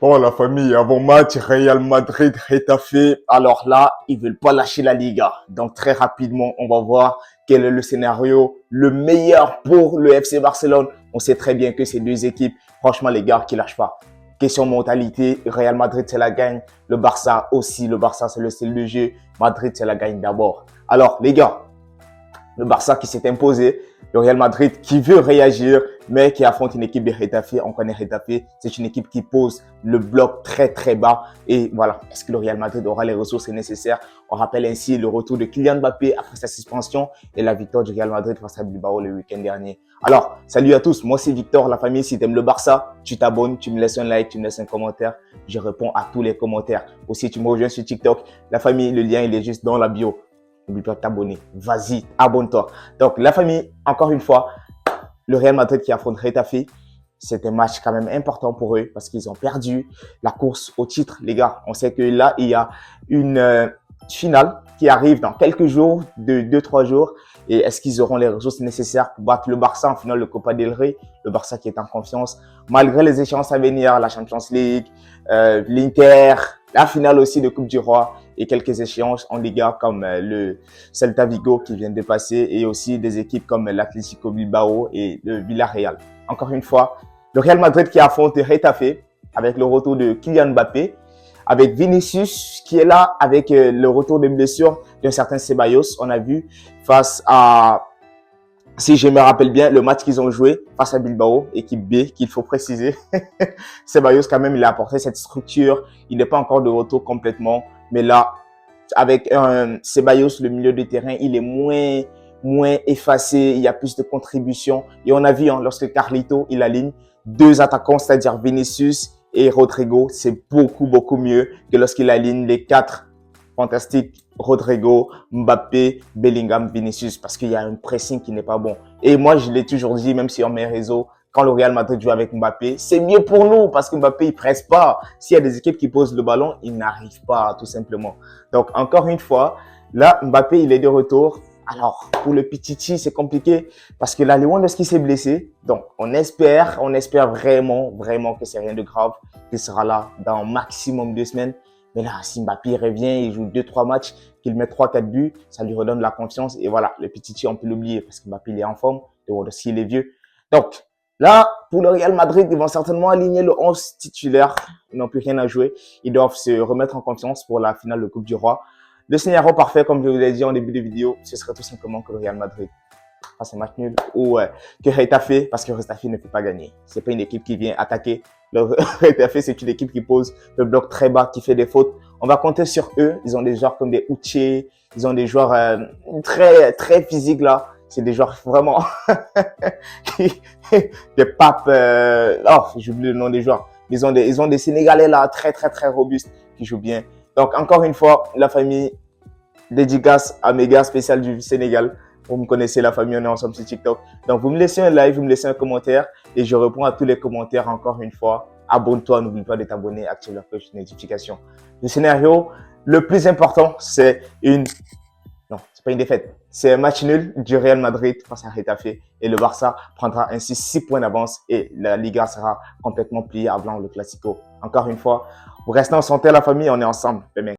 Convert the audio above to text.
Oh la famille, avant-match, Real Madrid, Getafe. Alors là, ils veulent pas lâcher la Liga. Donc très rapidement, on va voir quel est le scénario le meilleur pour le FC Barcelone. On sait très bien que ces deux équipes, franchement les gars, qui lâchent pas. Question mentalité, Real Madrid c'est la gagne, le Barça aussi, le Barça c'est le style de jeu, Madrid c'est la gagne d'abord. Alors les gars, le Barça qui s'est imposé, le Real Madrid qui veut réagir, mais qui affronte une équipe de Getafe. On connaît Getafe, c'est une équipe qui pose le bloc très très bas. Et voilà, est-ce que le Real Madrid aura les ressources nécessaires? On rappelle ainsi le retour de Kylian Mbappé après sa suspension et la victoire du Real Madrid face à Bilbao le week-end dernier. Alors, salut à tous, moi c'est Victor, la famille. Si tu aimes le Barça, tu t'abonnes, tu me laisses un like, tu me laisses un commentaire. Je réponds à tous les commentaires. Aussi, tu me rejoins sur TikTok. La famille, le lien il est juste dans la bio. N'oublie pas de t'abonner. Vas-y, abonne-toi. Donc, la famille, encore une fois, le Real Madrid qui affronte Getafe, c'est un match quand même important pour eux parce qu'ils ont perdu la course au titre, les gars. On sait que là, il y a une finale qui arrive dans quelques jours, 2-3 jours. Et est-ce qu'ils auront les ressources nécessaires pour battre le Barça en finale de Copa del Rey? Le Barça qui est en confiance, malgré les échéances à venir, la Champions League, l'Inter, la finale aussi de Coupe du Roi et quelques échéances en Liga comme le Celta Vigo qui vient de passer et aussi des équipes comme l'Atlético Bilbao et le Villarreal. Encore une fois, le Real Madrid qui affronte Getafe avec le retour de Kylian Mbappé, avec Vinicius qui est là, avec le retour de blessure d'un certain Ceballos, on a vu face à, si je me rappelle bien, le match qu'ils ont joué face à Bilbao, équipe B, qu'il faut préciser. Ceballos, quand même, il a apporté cette structure. Il n'est pas encore de retour complètement. Mais là, avec Ceballos, le milieu de terrain, il est moins effacé. Il y a plus de contributions. Et on a vu, lorsque Carlito, il aligne deux attaquants, c'est-à-dire Vinicius et Rodrigo, c'est beaucoup mieux que lorsqu'il aligne les quatre fantastiques, Rodrigo, Mbappé, Bellingham, Vinicius, parce qu'il y a un pressing qui n'est pas bon. Et moi, je l'ai toujours dit, même sur mes réseaux, quand le Real Madrid joue avec Mbappé, c'est mieux pour nous parce que Mbappé, il presse pas. S'il y a des équipes qui posent le ballon, il n'arrive pas, tout simplement. Donc, encore une fois, là, Mbappé, il est de retour. Alors, pour le Pichichi, c'est compliqué parce que là, Lewandowski s'est blessé. Donc, on espère vraiment que c'est rien de grave, qu'il sera là dans maximum 2 semaines. Mais là, si Mbappé revient, il joue 2-3 matchs, qu'il met 3-4 buts, ça lui redonne la confiance. Et voilà, le Pichichi, on peut l'oublier parce que Mbappé, il est en forme, Lewandowski, il est vieux. Donc, là, pour le Real Madrid, ils vont certainement aligner le 11 titulaire. Ils n'ont plus rien à jouer. Ils doivent se remettre en confiance pour la finale de Coupe du Roi. Le scénario parfait, comme je vous l'ai dit en début de vidéo, ce serait tout simplement que le Real Madrid fasse un match nul ou que Getafe, parce que Getafe ne peut pas gagner. C'est pas une équipe qui vient attaquer. Le Getafe, c'est une équipe qui pose le bloc très bas, qui fait des fautes. On va compter sur eux. Ils ont des joueurs comme des Uche, ils ont des joueurs très physiques là. C'est des joueurs vraiment des papes. Oh, j'oublie le nom des joueurs. Ils ont des Sénégalais là très robustes qui jouent bien. Donc encore une fois, la famille, dédicace à mes gars spécial du Sénégal. Vous me connaissez, la famille, on est ensemble sur TikTok. Donc vous me laissez un like, vous me laissez un commentaire et je réponds à tous les commentaires encore une fois. Abonne-toi, n'oublie pas de t'abonner, active la cloche de notification. Le scénario le plus important, c'est non, c'est pas une défaite. C'est un match nul du Real Madrid face à Getafe et le Barça prendra ainsi 6 points d'avance et la Liga sera complètement pliée avant le Classico. Encore une fois, vous restez en santé la famille, on est ensemble.